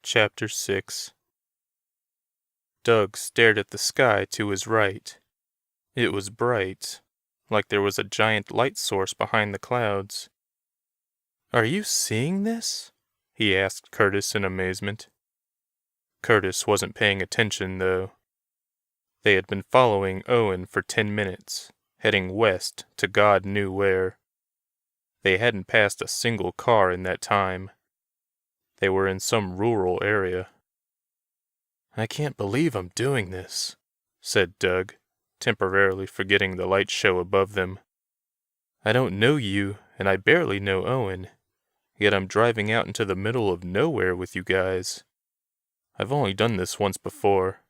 Chapter 6. Doug stared at the sky to his right. It was bright, like there was a giant light source behind the clouds. "Are you seeing this?" he asked Curtis in amazement. Curtis wasn't paying attention, though. They had been following Owen for 10 minutes, heading west to God knew where. They hadn't passed a single car in that time. They were in some rural area. "I can't believe I'm doing this," said Doug, temporarily forgetting the light show above them. "I don't know you, and I barely know Owen, yet I'm driving out into the middle of nowhere with you guys. I've only done this once before.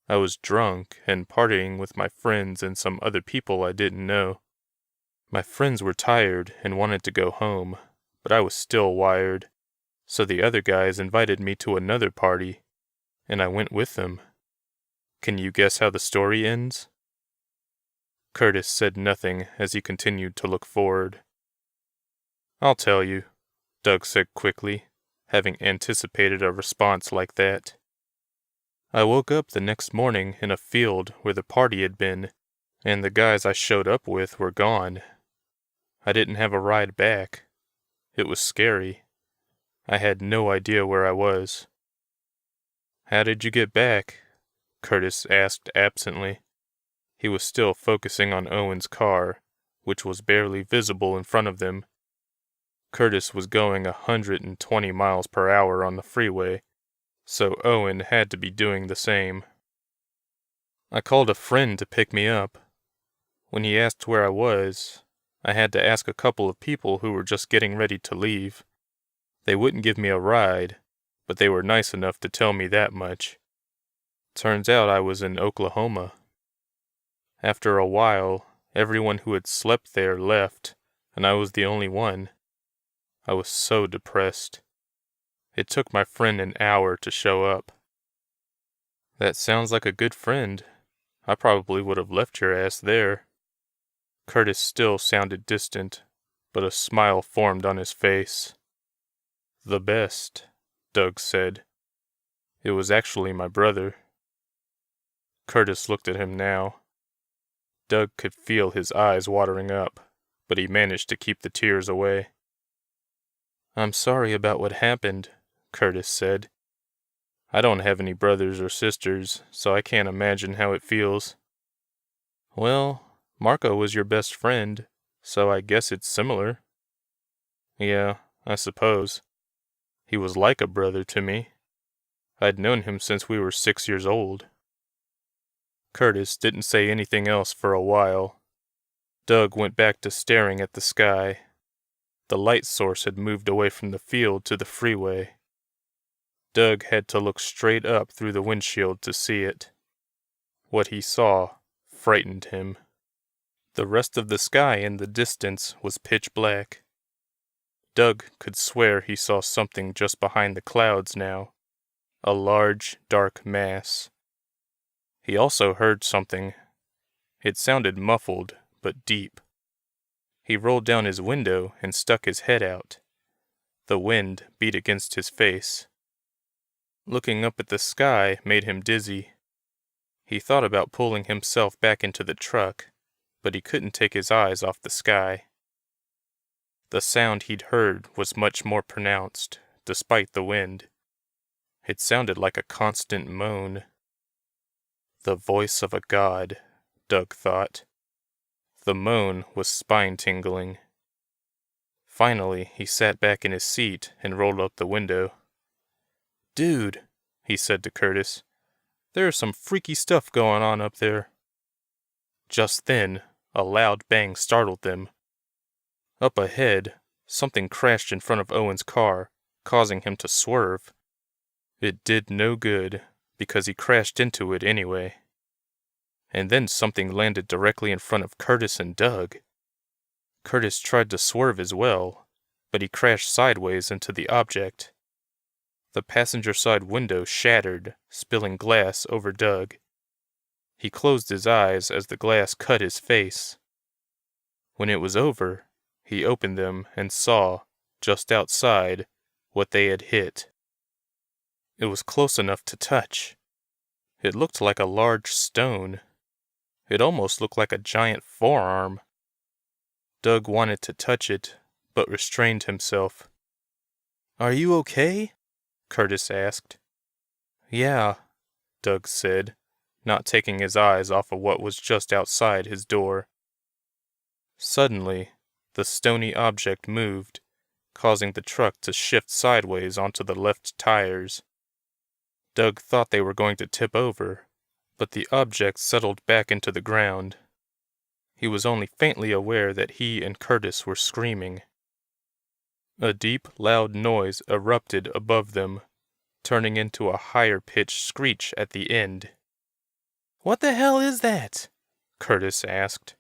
I was drunk and partying with my friends and some other people I didn't know. My friends were tired and wanted to go home, but I was still wired, so the other guys invited me to another party, and I went with them. Can you guess how the story ends?" Curtis said nothing as he continued to look forward. "I'll tell you," Doug said quickly, having anticipated a response like that. "I woke up the next morning in a field where the party had been, and the guys I showed up with were gone. I didn't have a ride back. It was scary. I had no idea where I was." "How did you get back?" Curtis asked absently. He was still focusing on Owen's car, which was barely visible in front of them. Curtis was going 120 miles per hour on the freeway, so Owen had to be doing the same. "I called a friend to pick me up. When he asked where I was, I had to ask a couple of people who were just getting ready to leave. They wouldn't give me a ride, but they were nice enough to tell me that much. Turns out I was in Oklahoma. After a while, everyone who had slept there left, and I was the only one. I was so depressed. It took my friend an hour to show up." "That sounds like a good friend. I probably would have left your ass there." Curtis still sounded distant, but a smile formed on his face. "The best," Doug said. "It was actually my brother." Curtis looked at him now. Doug could feel his eyes watering up, but he managed to keep the tears away. "I'm sorry about what happened," Curtis said. "I don't have any brothers or sisters, so I can't imagine how it feels." "Well, Marco was your best friend, so I guess it's similar." "Yeah, I suppose. He was like a brother to me. I'd known him since we were 6 years old." Curtis didn't say anything else for a while. Doug went back to staring at the sky. The light source had moved away from the field to the freeway. Doug had to look straight up through the windshield to see it. What he saw frightened him. The rest of the sky in the distance was pitch black. Doug could swear he saw something just behind the clouds now, a large, dark mass. He also heard something. It sounded muffled, but deep. He rolled down his window and stuck his head out. The wind beat against his face. Looking up at the sky made him dizzy. He thought about pulling himself back into the truck, but he couldn't take his eyes off the sky. The sound he'd heard was much more pronounced, despite the wind. It sounded like a constant moan. The voice of a god, Doug thought. The moan was spine-tingling. Finally, he sat back in his seat and rolled up the window. "Dude," he said to Curtis, "there's some freaky stuff going on up there." Just then, a loud bang startled them. Up ahead, something crashed in front of Owen's car, causing him to swerve. It did no good, because he crashed into it anyway. And then something landed directly in front of Curtis and Doug. Curtis tried to swerve as well, but he crashed sideways into the object. The passenger side window shattered, spilling glass over Doug. He closed his eyes as the glass cut his face. When it was over, he opened them and saw, just outside, what they had hit. It was close enough to touch. It looked like a large stone. It almost looked like a giant forearm. Doug wanted to touch it, but restrained himself. "Are you okay?" Curtis asked. "Yeah," Doug said, not taking his eyes off of what was just outside his door. Suddenly, the stony object moved, causing the truck to shift sideways onto the left tires. Doug thought they were going to tip over, but the object settled back into the ground. He was only faintly aware that he and Curtis were screaming. A deep, loud noise erupted above them, turning into a higher-pitched screech at the end. "What the hell is that?" Curtis asked.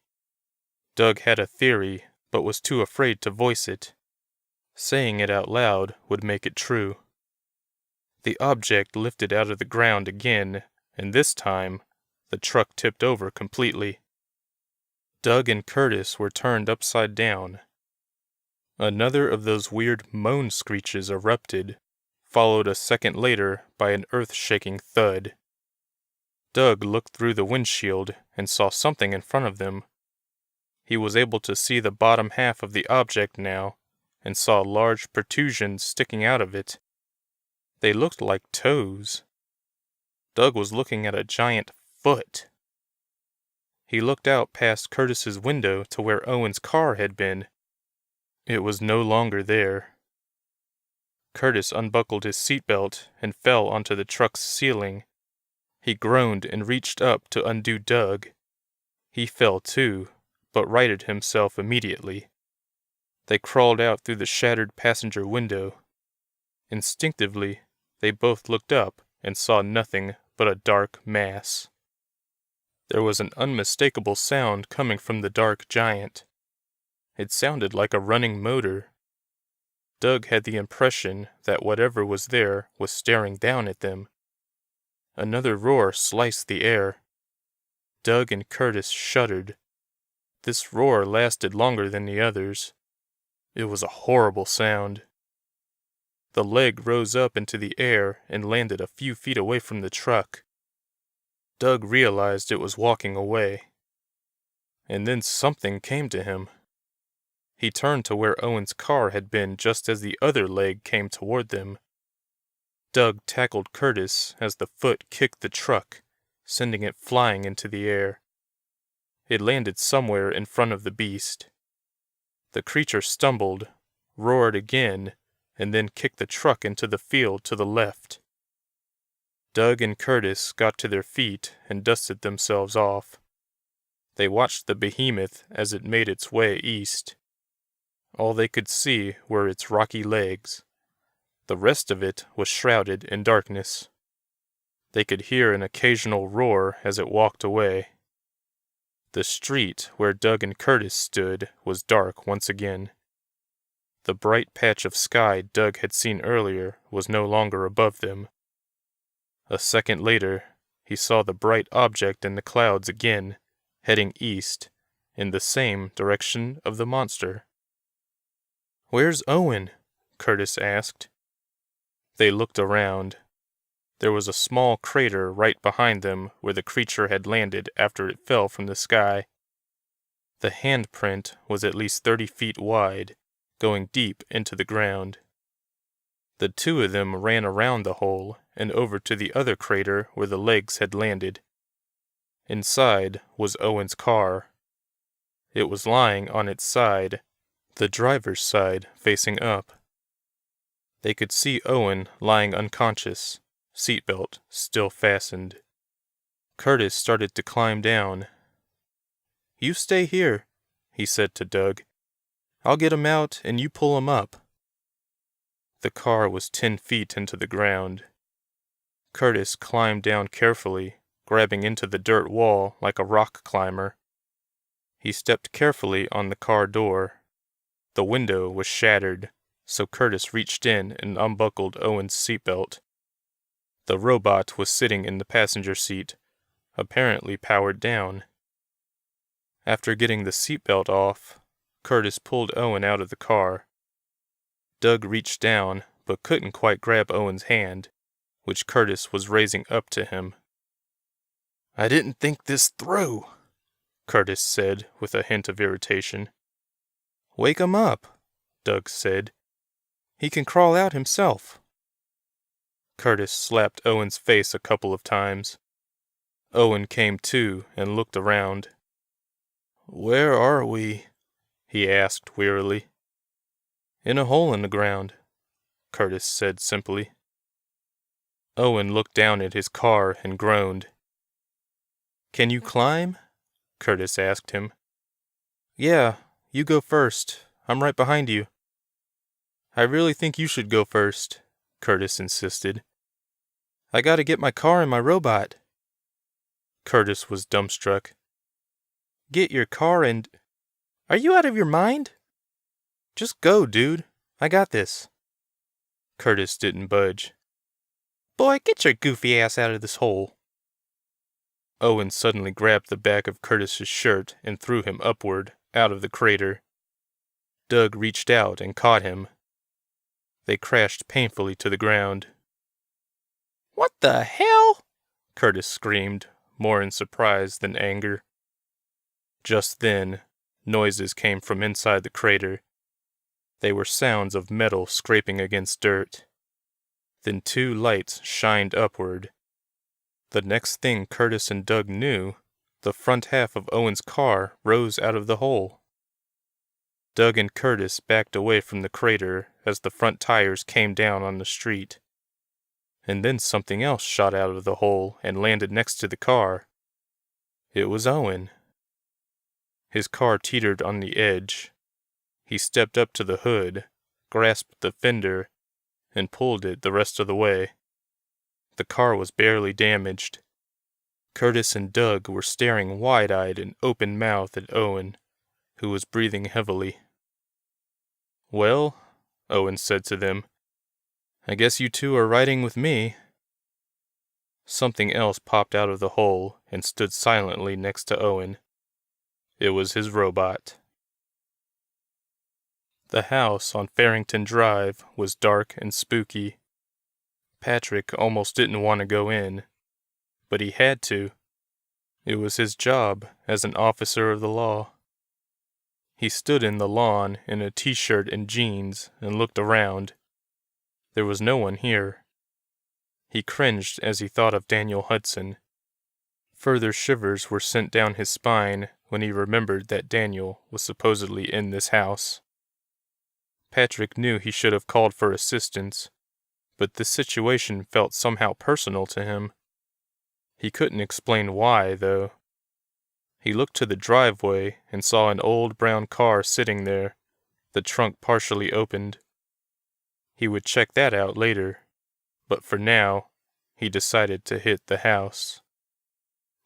Doug had a theory, but was too afraid to voice it. Saying it out loud would make it true. The object lifted out of the ground again, and this time, the truck tipped over completely. Doug and Curtis were turned upside down. Another of those weird moan screeches erupted, followed a second later by an earth-shaking thud. Doug looked through the windshield and saw something in front of them. He was able to see the bottom half of the object now, and saw large protrusions sticking out of it. They looked like toes. Doug was looking at a giant foot. He looked out past Curtis's window to where Owen's car had been. It was no longer there. Curtis unbuckled his seatbelt and fell onto the truck's ceiling. He groaned and reached up to undo Doug. He fell too, but righted himself immediately. They crawled out through the shattered passenger window. Instinctively, they both looked up and saw nothing but a dark mass. There was an unmistakable sound coming from the dark giant. It sounded like a running motor. Doug had the impression that whatever was there was staring down at them. Another roar sliced the air. Doug and Curtis shuddered. This roar lasted longer than the others. It was a horrible sound. The leg rose up into the air and landed a few feet away from the truck. Doug realized it was walking away. And then something came to him. He turned to where Owen's car had been just as the other leg came toward them. Doug tackled Curtis as the foot kicked the truck, sending it flying into the air. It landed somewhere in front of the beast. The creature stumbled, roared again, and then kicked the truck into the field to the left. Doug and Curtis got to their feet and dusted themselves off. They watched the behemoth as it made its way east. All they could see were its rocky legs. The rest of it was shrouded in darkness. They could hear an occasional roar as it walked away. The street where Doug and Curtis stood was dark once again. The bright patch of sky Doug had seen earlier was no longer above them. A second later, he saw the bright object in the clouds again, heading east, in the same direction of the monster. "Where's Owen?" Curtis asked. They looked around. There was a small crater right behind them where the creature had landed after it fell from the sky. The handprint was at least 30 feet wide, going deep into the ground. The two of them ran around the hole and over to the other crater where the legs had landed. Inside was Owen's car. It was lying on its side, the driver's side facing up. They could see Owen lying unconscious, seatbelt still fastened. Curtis started to climb down. "You stay here," he said to Doug. "I'll get him out and you pull him up." The car was 10 feet into the ground. Curtis climbed down carefully, grabbing into the dirt wall like a rock climber. He stepped carefully on the car door. The window was shattered, so Curtis reached in and unbuckled Owen's seatbelt. The robot was sitting in the passenger seat, apparently powered down. After getting the seatbelt off, Curtis pulled Owen out of the car. Doug reached down, but couldn't quite grab Owen's hand. which Curtis was raising up to him. "I didn't think this through," Curtis said with a hint of irritation. "Wake him up," Doug said. "He can crawl out himself." Curtis slapped Owen's face a couple of times. Owen came to and looked around. "Where are we?" he asked wearily. "In a hole in the ground," Curtis said simply. Owen looked down at his car and groaned. "Can you climb?" Curtis asked him. "Yeah, you go first. I'm right behind you." "I really think you should go first," Curtis insisted. "I gotta get my car and my robot." Curtis was dumbstruck. "Get your car and... Are you out of your mind?" "Just go, dude. I got this." Curtis didn't budge. "Boy, get your goofy ass out of this hole." Owen suddenly grabbed the back of Curtis's shirt and threw him upward, out of the crater. Doug reached out and caught him. They crashed painfully to the ground. "What the hell?" Curtis screamed, more in surprise than anger. Just then, noises came from inside the crater. They were sounds of metal scraping against dirt. Then two lights shined upward. The next thing Curtis and Doug knew, the front half of Owen's car rose out of the hole. Doug and Curtis backed away from the crater as the front tires came down on the street. And then something else shot out of the hole and landed next to the car. It was Owen. His car teetered on the edge. He stepped up to the hood, grasped the fender, and pulled it the rest of the way. The car was barely damaged. Curtis and Doug were staring wide-eyed and open-mouthed at Owen, who was breathing heavily. "Well," Owen said to them, "I guess you two are riding with me." Something else popped out of the hole and stood silently next to Owen. It was his robot. The house on Farrington Drive was dark and spooky. Patrick almost didn't want to go in, but he had to. It was his job as an officer of the law. He stood in the lawn in a t-shirt and jeans and looked around. There was no one here. He cringed as he thought of Daniel Hudson. Further shivers were sent down his spine when he remembered that Daniel was supposedly in this house. Patrick knew he should have called for assistance, but this situation felt somehow personal to him. He couldn't explain why, though. He looked to the driveway and saw an old brown car sitting there, the trunk partially opened. He would check that out later, but for now, he decided to hit the house.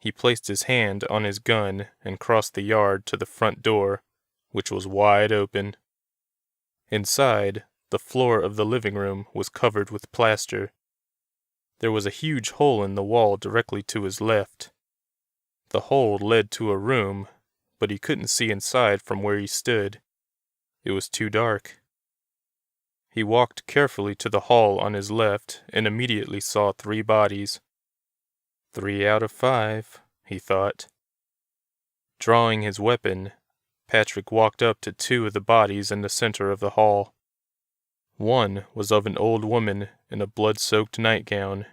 He placed his hand on his gun and crossed the yard to the front door, which was wide open. Inside, the floor of the living room was covered with plaster. There was a huge hole in the wall directly to his left. The hole led to a room, but he couldn't see inside from where he stood. It was too dark. He walked carefully to the hall on his left and immediately saw 3 bodies. 3 out of 5, he thought. Drawing his weapon, Patrick walked up to 2 of the bodies in the center of the hall. One was of an old woman in a blood-soaked nightgown.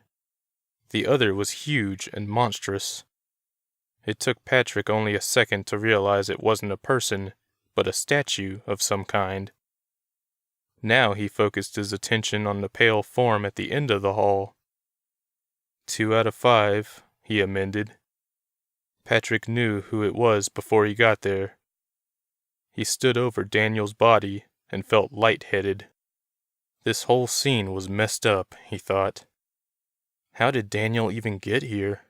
The other was huge and monstrous. It took Patrick only a second to realize it wasn't a person, but a statue of some kind. Now he focused his attention on the pale form at the end of the hall. 2 out of 5, he amended. Patrick knew who it was before he got there. He stood over Daniel's body and felt lightheaded. This whole scene was messed up, he thought. How did Daniel even get here?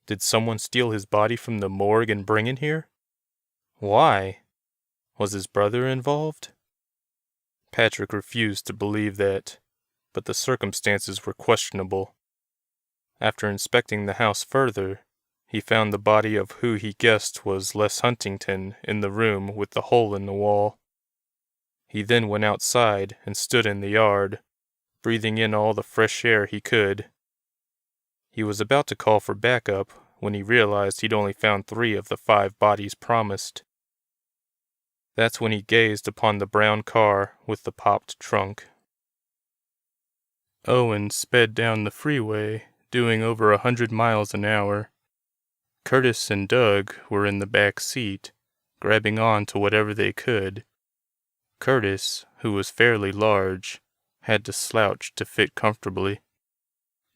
Did someone steal his body from the morgue and bring it here? Why? Was his brother involved? Patrick refused to believe that, but the circumstances were questionable. After inspecting the house further, he found the body of who he guessed was Les Huntington in the room with the hole in the wall. He then went outside and stood in the yard, breathing in all the fresh air he could. He was about to call for backup when he realized he'd only found 3 of the 5 bodies promised. That's when he gazed upon the brown car with the popped trunk. Owen sped down the freeway, doing over 100 miles an hour. Curtis and Doug were in the back seat, grabbing on to whatever they could. Curtis, who was fairly large, had to slouch to fit comfortably.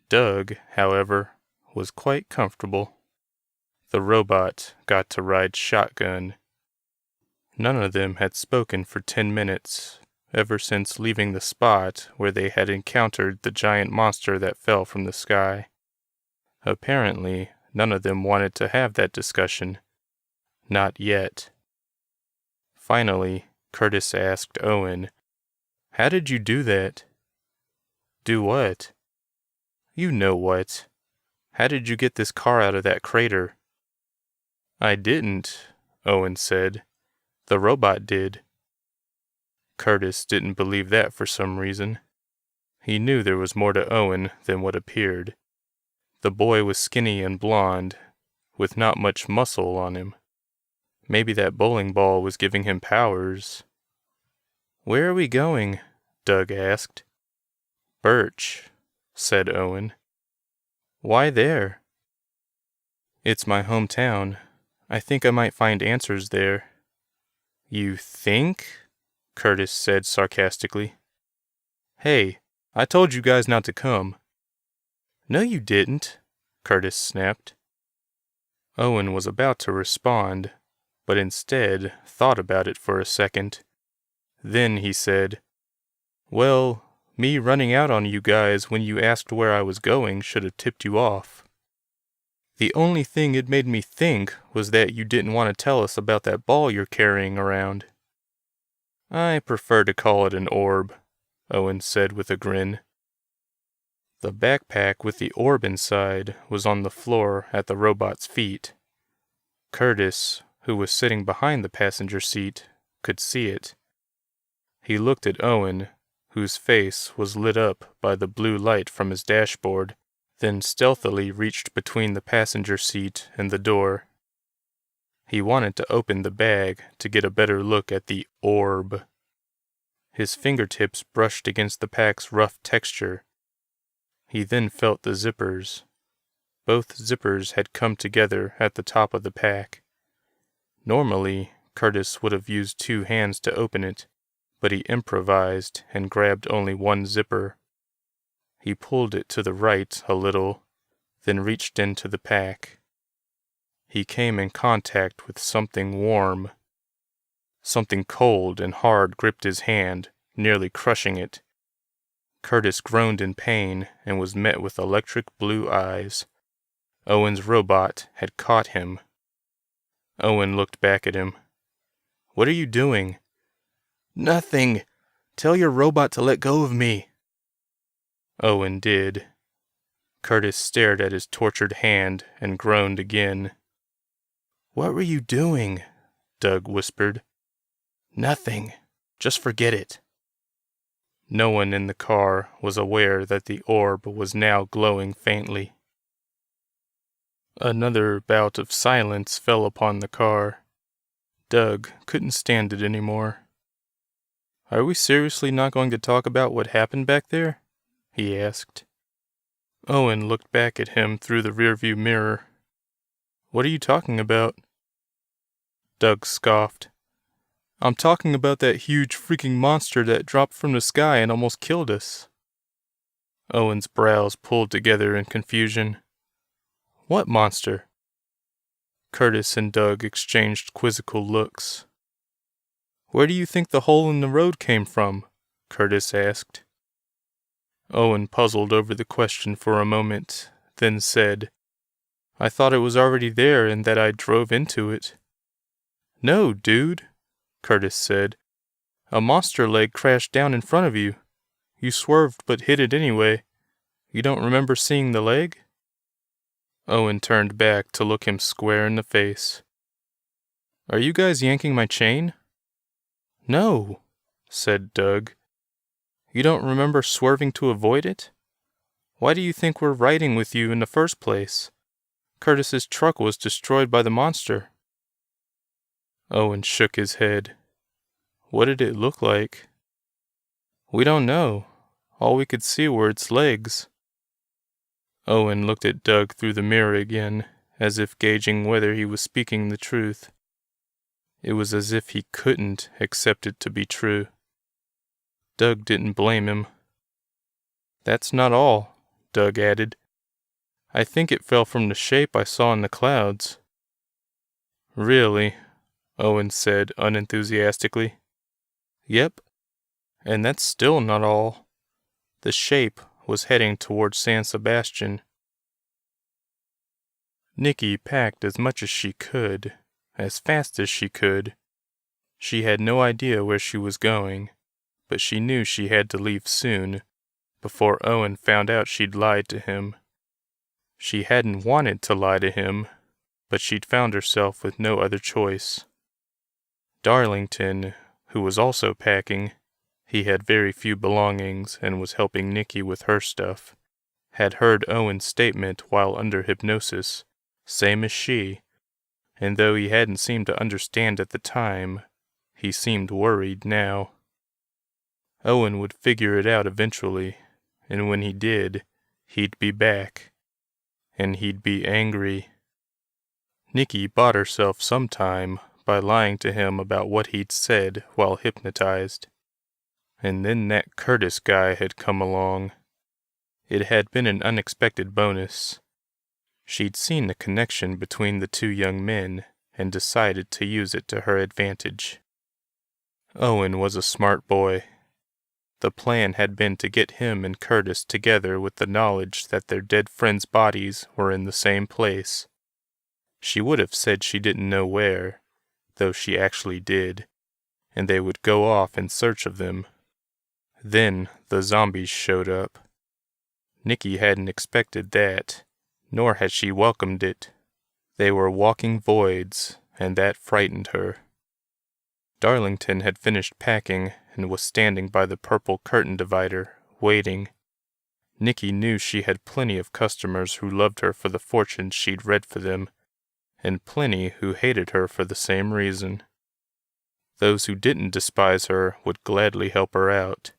Doug, however, was quite comfortable. The robot got to ride shotgun. None of them had spoken for 10 minutes, ever since leaving the spot where they had encountered the giant monster that fell from the sky. Apparently, none of them wanted to have that discussion. Not yet. Finally, Curtis asked Owen, "How did you do that?" "Do what?" "You know what. How did you get this car out of that crater?" "I didn't," Owen said. "The robot did." Curtis didn't believe that for some reason. He knew there was more to Owen than what appeared. The boy was skinny and blond, with not much muscle on him. Maybe that bowling ball was giving him powers. "Where are we going?" Doug asked. "Birch," said Owen. "Why there?" "It's my hometown. I think I might find answers there." "You think?" Curtis said sarcastically. "Hey, I told you guys not to come." "No, you didn't," Curtis snapped. Owen was about to respond, but instead thought about it for a second. Then he said, "Well, me running out on you guys when you asked where I was going should have tipped you off. The only thing it made me think was that you didn't want to tell us about that ball you're carrying around." "I prefer to call it an orb," Owen said with a grin. The backpack with the orb inside was on the floor at the robot's feet. Curtis, who was sitting behind the passenger seat, could see it. He looked at Owen, whose face was lit up by the blue light from his dashboard, then stealthily reached between the passenger seat and the door. He wanted to open the bag to get a better look at the orb. His fingertips brushed against the pack's rough texture. He then felt the zippers. Both zippers had come together at the top of the pack. Normally, Curtis would have used 2 hands to open it, but he improvised and grabbed only one zipper. He pulled it to the right a little, then reached into the pack. He came in contact with something warm. Something cold and hard gripped his hand, nearly crushing it. Curtis groaned in pain and was met with electric blue eyes. Owen's robot had caught him. Owen looked back at him. "What are you doing?" "Nothing. Tell your robot to let go of me." Owen did. Curtis stared at his tortured hand and groaned again. "What were you doing?" Doug whispered. "Nothing. Just forget it." No one in the car was aware that the orb was now glowing faintly. Another bout of silence fell upon the car. Doug couldn't stand it anymore. "Are we seriously not going to talk about what happened back there?" he asked. Owen looked back at him through the rearview mirror. "What are you talking about?" Doug scoffed. "I'm talking about that huge freaking monster that dropped from the sky and almost killed us." Owen's brows pulled together in confusion. "What monster?" Curtis and Doug exchanged quizzical looks. "Where do you think the hole in the road came from?" Curtis asked. Owen puzzled over the question for a moment, then said, "I thought it was already there and that I drove into it." "No, dude," Curtis said. "A monster leg crashed down in front of you. You swerved but hit it anyway. You don't remember seeing the leg?" Owen turned back to look him square in the face. "Are you guys yanking my chain?" "No," said Doug. You don't remember swerving to avoid it? Why do you think we're riding with you in the first place? Curtis's truck was destroyed by the monster." Owen shook his head. "What did it look like?" "We don't know. All we could see were its legs." Owen looked at Doug through the mirror again, as if gauging whether he was speaking the truth. It was as if he couldn't accept it to be true. Doug didn't blame him. "That's not all," Doug added. "I think it fell from the shape I saw in the clouds." "Really?" Owen said unenthusiastically. "Yep. And that's still not all. The shape was heading towards San Sebastian." Nikki packed as much as she could, as fast as she could. She had no idea where she was going, but she knew she had to leave soon, before Owen found out she'd lied to him. She hadn't wanted to lie to him, but she'd found herself with no other choice. Darlington, who was also packing, he had very few belongings and was helping Nikki with her stuff, had heard Owen's statement while under hypnosis, same as she, and though he hadn't seemed to understand at the time, he seemed worried now. Owen would figure it out eventually, and when he did, he'd be back. And he'd be angry. Nikki bought herself some time by lying to him about what he'd said while hypnotized. And then that Curtis guy had come along. It had been an unexpected bonus. She'd seen the connection between the two young men and decided to use it to her advantage. Owen was a smart boy. The plan had been to get him and Curtis together with the knowledge that their dead friends' bodies were in the same place. She would have said she didn't know where, though she actually did, and they would go off in search of them. Then the zombies showed up. Nikki hadn't expected that, nor had she welcomed it. They were walking voids, and that frightened her. Darlington had finished packing and was standing by the purple curtain divider, waiting. Nikki knew she had plenty of customers who loved her for the fortunes she'd read for them, and plenty who hated her for the same reason. Those who didn't despise her would gladly help her out.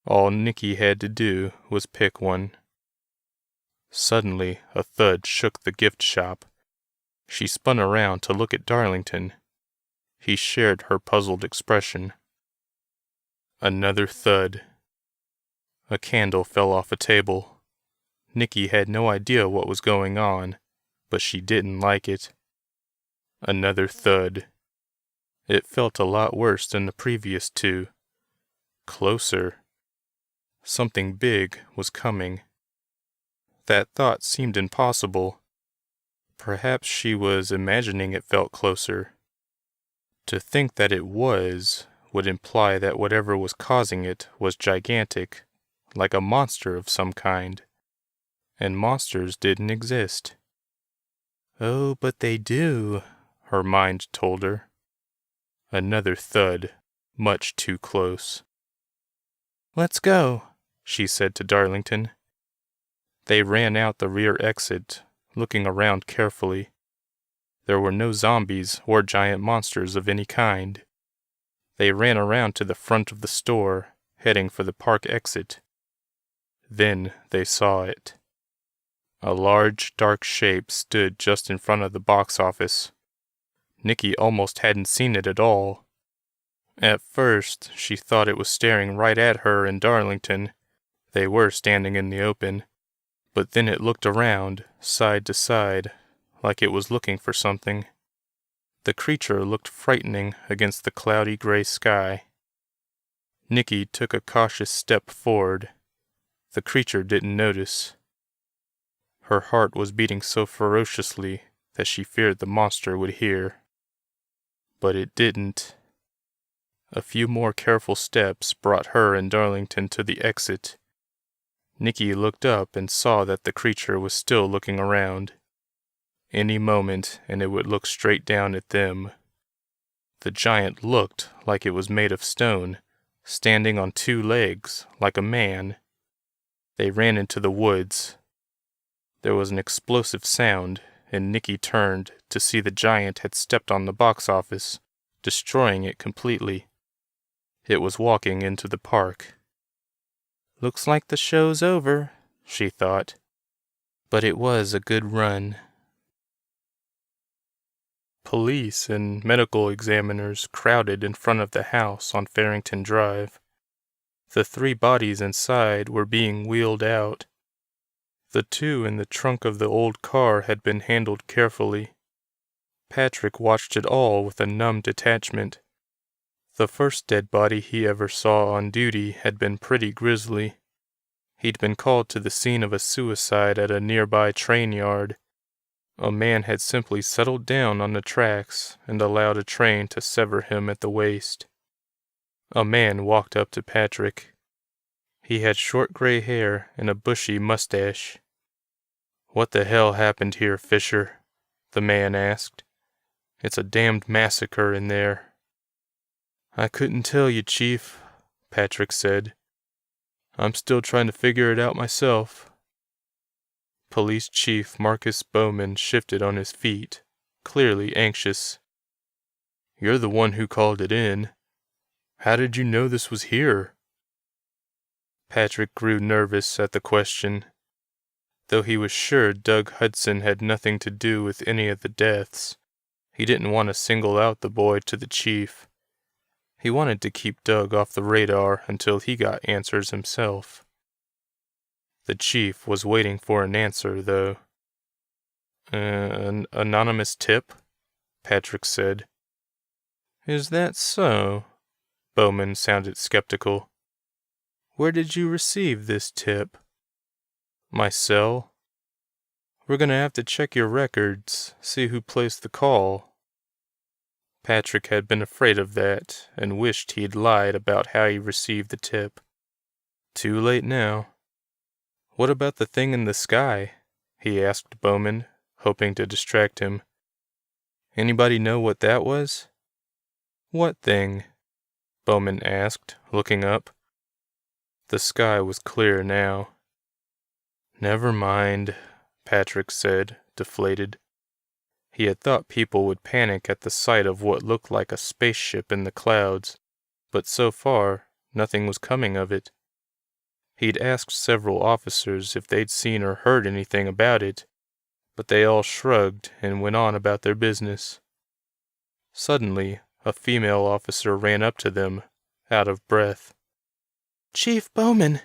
All Nikki had to do was pick one. Suddenly, a thud shook the gift shop. She spun around to look at Darlington. He shared her puzzled expression. Another thud. A candle fell off a table. Nikki had no idea what was going on, but she didn't like it. Another thud. It felt a lot worse than the previous two. Closer. Something big was coming. That thought seemed impossible. Perhaps she was imagining it felt closer. To think that it was would imply that whatever was causing it was gigantic, like a monster of some kind. And monsters didn't exist. "Oh, but they do," her mind told her. Another thud, much too close. "Let's go," she said to Darlington. They ran out the rear exit, looking around carefully. There were no zombies or giant monsters of any kind. They ran around to the front of the store, heading for the park exit. Then they saw it. A large, dark shape stood just in front of the box office. Nikki almost hadn't seen it at all. At first, she thought it was staring right at her and Darlington. They were standing in the open. But then it looked around, side to side, like it was looking for something. The creature looked frightening against the cloudy gray sky. Nikki took a cautious step forward. The creature didn't notice. Her heart was beating so ferociously that she feared the monster would hear. But it didn't. A few more careful steps brought her and Darlington to the exit. Nikki looked up and saw that the creature was still looking around. Any moment, and it would look straight down at them. The giant looked like it was made of stone, standing on two legs, like a man. They ran into the woods. There was an explosive sound, and Nicky turned to see the giant had stepped on the box office, destroying it completely. It was walking into the park. "Looks like the show's over," she thought. But it was a good run. Police and medical examiners crowded in front of the house on Farrington Drive. The 3 bodies inside were being wheeled out. The 2 in the trunk of the old car had been handled carefully. Patrick watched it all with a numb detachment. The first dead body he ever saw on duty had been pretty grisly. He'd been called to the scene of a suicide at a nearby train yard. A man had simply settled down on the tracks and allowed a train to sever him at the waist. A man walked up to Patrick. He had short gray hair and a bushy mustache. "What the hell happened here, Fisher?" the man asked. "It's a damned massacre in there." "I couldn't tell you, Chief," Patrick said. "I'm still trying to figure it out myself." Police Chief Marcus Bowman shifted on his feet, clearly anxious. "You're the one who called it in. How did you know this was here?" Patrick grew nervous at the question. Though he was sure Doug Hudson had nothing to do with any of the deaths, he didn't want to single out the boy to the chief. He wanted to keep Doug off the radar until he got answers himself. The chief was waiting for an answer, though. "An anonymous tip?" Patrick said. "Is that so?" Bowman sounded skeptical. "Where did you receive this tip?" "My cell. We're gonna have to check your records, see who placed the call." Patrick had been afraid of that, and wished he'd lied about how he received the tip. Too late now. "What about the thing in the sky?" he asked Bowman, hoping to distract him. "Anybody know what that was?" "What thing?" Bowman asked, looking up. The sky was clear now. "Never mind," Patrick said, deflated. He had thought people would panic at the sight of what looked like a spaceship in the clouds, but so far, nothing was coming of it. He'd asked several officers if they'd seen or heard anything about it, but they all shrugged and went on about their business. Suddenly, a female officer ran up to them, out of breath. "Chief Bowman,"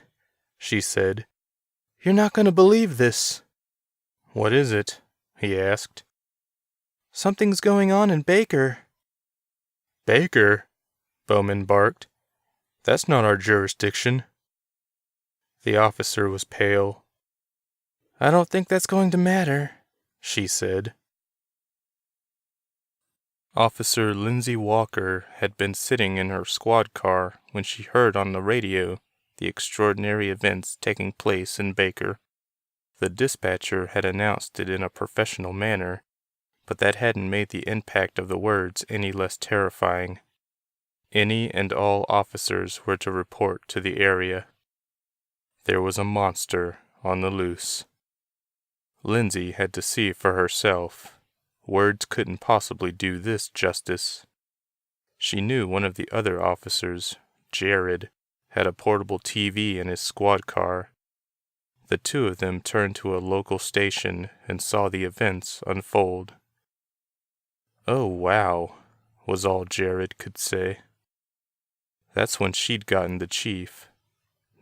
she said, "you're not going to believe this." "What is it?" he asked. "Something's going on in Baker." "Baker?" Bowman barked. "That's not our jurisdiction." The officer was pale. "I don't think that's going to matter," she said. Officer Lindsay Walker had been sitting in her squad car when she heard on the radio the extraordinary events taking place in Baker. The dispatcher had announced it in a professional manner, but that hadn't made the impact of the words any less terrifying. Any and all officers were to report to the area. There was a monster on the loose. Lindsay had to see for herself. Words couldn't possibly do this justice. She knew one of the other officers, Jared, had a portable TV in his squad car. The 2 of them turned to a local station and saw the events unfold. "Oh, wow," was all Jared could say. That's when she'd gotten the chief.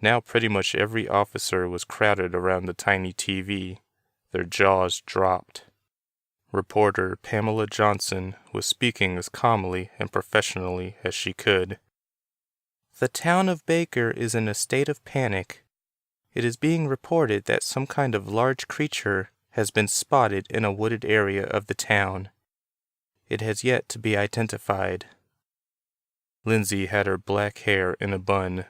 Now pretty much every officer was crowded around the tiny TV. Their jaws dropped. Reporter Pamela Johnson was speaking as calmly and professionally as she could. "The town of Baker is in a state of panic. It is being reported that some kind of large creature has been spotted in a wooded area of the town. It has yet to be identified." Lindsay had her black hair in a bun,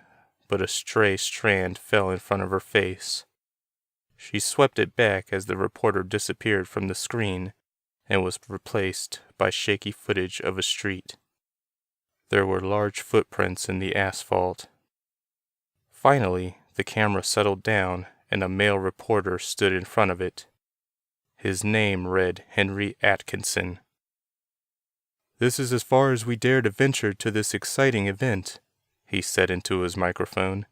but a stray strand fell in front of her face. She swept it back as the reporter disappeared from the screen and was replaced by shaky footage of a street. There were large footprints in the asphalt. Finally, the camera settled down and a male reporter stood in front of it. His name read Henry Atkinson. "This is as far as we dare to venture to this exciting event," he said into his microphone.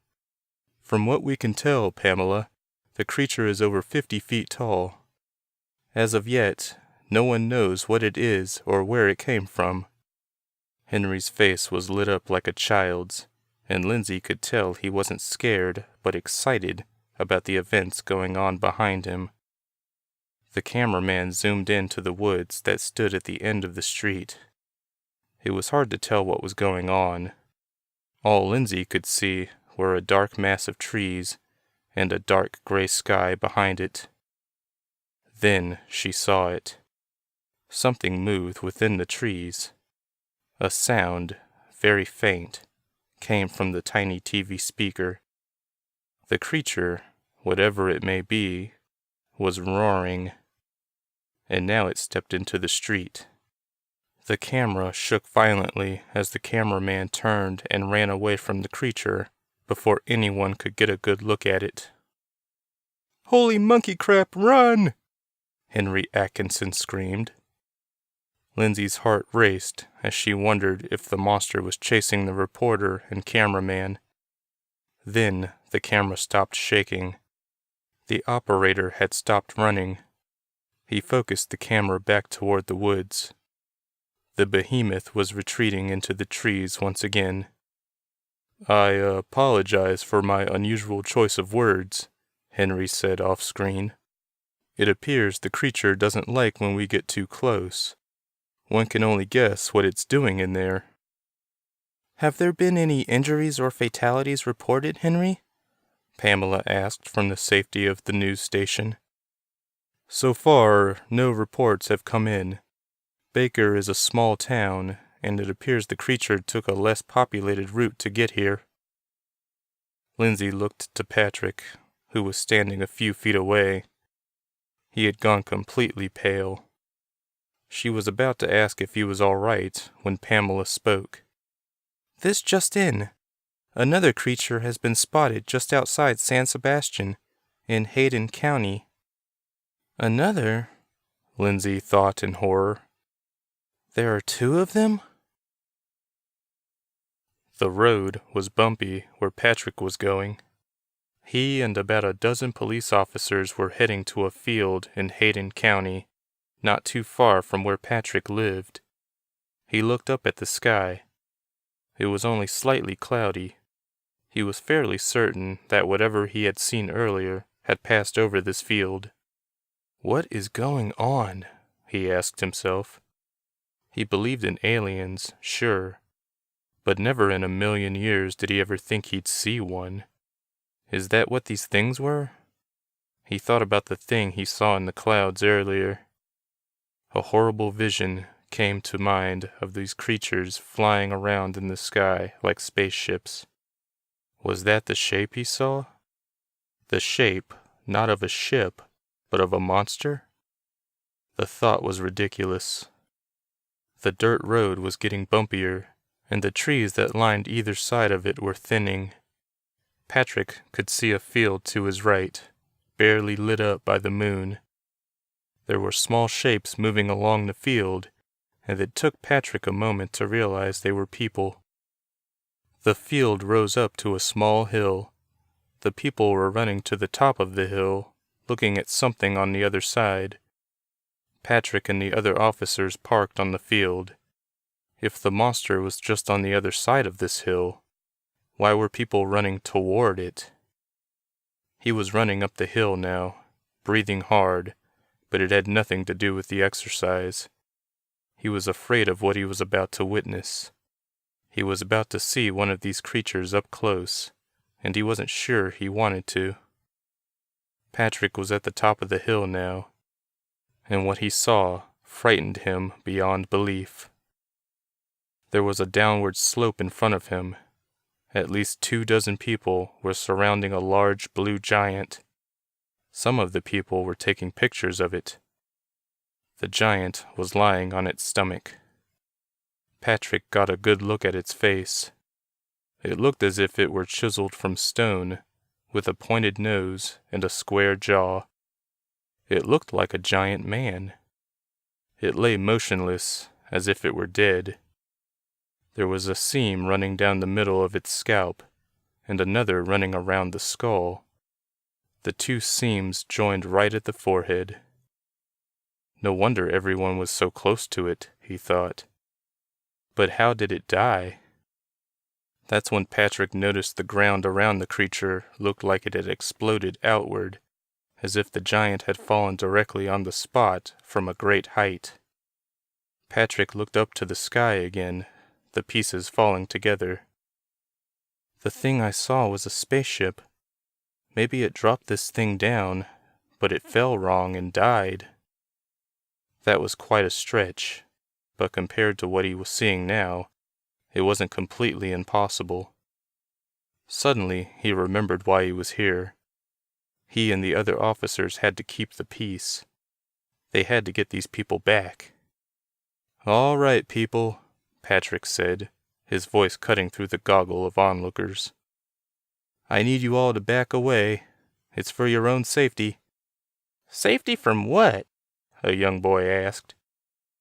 "From what we can tell, Pamela, the creature is over 50 feet tall. As of yet, no one knows what it is or where it came from." Henry's face was lit up like a child's, and Lindsay could tell he wasn't scared but excited about the events going on behind him. The cameraman zoomed into the woods that stood at the end of the street. It was hard to tell what was going on. All Lindsay could see were a dark mass of trees and a dark gray sky behind it. Then she saw it. Something moved within the trees. A sound, very faint, came from the tiny TV speaker. The creature, whatever it may be, was roaring. And now it stepped into the street. The camera shook violently as the cameraman turned and ran away from the creature before anyone could get a good look at it. "Holy monkey crap, run!" Henry Atkinson screamed. Lindsay's heart raced as she wondered if the monster was chasing the reporter and cameraman. Then the camera stopped shaking. The operator had stopped running. He focused the camera back toward the woods. The behemoth was retreating into the trees once again. "I apologize for my unusual choice of words," Henry said off-screen. "It appears the creature doesn't like when we get too close. One can only guess what it's doing in there." "Have there been any injuries or fatalities reported, Henry?" Pamela asked from the safety of the news station. "So far, no reports have come in. Baker is a small town, and it appears the creature took a less populated route to get here." Lindsay looked to Patrick, who was standing a few feet away. He had gone completely pale. She was about to ask if he was all right when Pamela spoke. "This just in. Another creature has been spotted just outside San Sebastian, in Hayden County." "Another?" Lindsay thought in horror. "There are two of them?" The road was bumpy where Patrick was going. He and about a dozen police officers were heading to a field in Hayden County, not too far from where Patrick lived. He looked up at the sky. It was only slightly cloudy. He was fairly certain that whatever he had seen earlier had passed over this field. "What is going on?" he asked himself. He believed in aliens, sure, but never in a million years did he ever think he'd see one. Is that what these things were? He thought about the thing he saw in the clouds earlier. A horrible vision came to mind of these creatures flying around in the sky like spaceships. Was that the shape he saw? The shape, not of a ship, but of a monster? The thought was ridiculous. The dirt road was getting bumpier, and the trees that lined either side of it were thinning. Patrick could see a field to his right, barely lit up by the moon. There were small shapes moving along the field, and it took Patrick a moment to realize they were people. The field rose up to a small hill. The people were running to the top of the hill, looking at something on the other side. Patrick and the other officers parked on the field. If the monster was just on the other side of this hill, why were people running toward it? He was running up the hill now, breathing hard, but it had nothing to do with the exercise. He was afraid of what he was about to witness. He was about to see one of these creatures up close, and he wasn't sure he wanted to. Patrick was at the top of the hill now, and what he saw frightened him beyond belief. There was a downward slope in front of him. At least 24 people were surrounding a large blue giant. Some of the people were taking pictures of it. The giant was lying on its stomach. Patrick got a good look at its face. It looked as if it were chiseled from stone, with a pointed nose and a square jaw. It looked like a giant man. It lay motionless, as if it were dead. There was a seam running down the middle of its scalp, and another running around the skull. The two seams joined right at the forehead. No wonder everyone was so close to it, he thought. But how did it die? That's when Patrick noticed the ground around the creature looked like it had exploded outward, as if the giant had fallen directly on the spot from a great height. Patrick looked up to the sky again, the pieces falling together. The thing I saw was a spaceship. Maybe it dropped this thing down, but it fell wrong and died. That was quite a stretch, but compared to what he was seeing now, it wasn't completely impossible. Suddenly, he remembered why he was here. He and the other officers had to keep the peace. They had to get these people back. "All right, people," Patrick said, his voice cutting through the goggle of onlookers. "I need you all to back away. It's for your own safety." "Safety from what?" a young boy asked.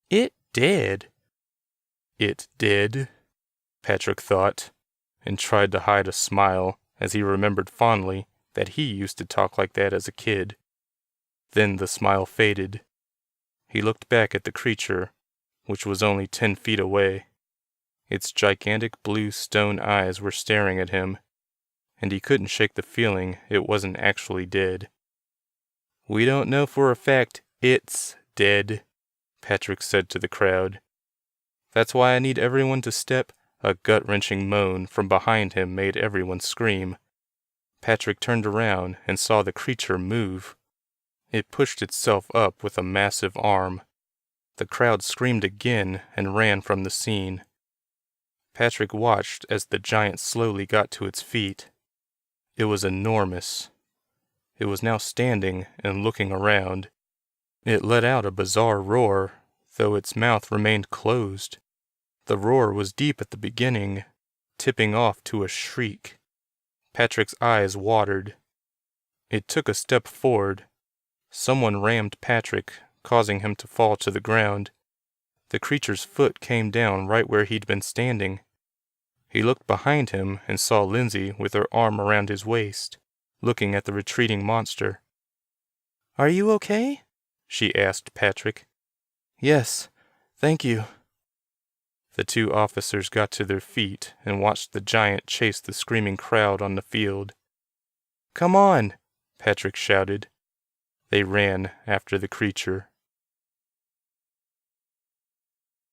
"It did." It did, Patrick thought, and tried to hide a smile as he remembered fondly that he used to talk like that as a kid. Then the smile faded. He looked back at the creature, which was only 10 feet away. Its gigantic blue stone eyes were staring at him, and he couldn't shake the feeling it wasn't actually dead. "We don't know for a fact it's dead," Patrick said to the crowd. "That's why I need everyone to step—" A gut-wrenching moan from behind him made everyone scream. Patrick turned around and saw the creature move. It pushed itself up with a massive arm. The crowd screamed again and ran from the scene. Patrick watched as the giant slowly got to its feet. It was enormous. It was now standing and looking around. It let out a bizarre roar, though its mouth remained closed. The roar was deep at the beginning, tipping off to a shriek. Patrick's eyes watered. It took a step forward. Someone rammed Patrick, causing him to fall to the ground. The creature's foot came down right where he'd been standing. He looked behind him and saw Lindsay with her arm around his waist, looking at the retreating monster. "Are you okay?" she asked Patrick. "Yes, thank you." The two officers got to their feet and watched the giant chase the screaming crowd on the field. "Come on!" Patrick shouted. They ran after the creature.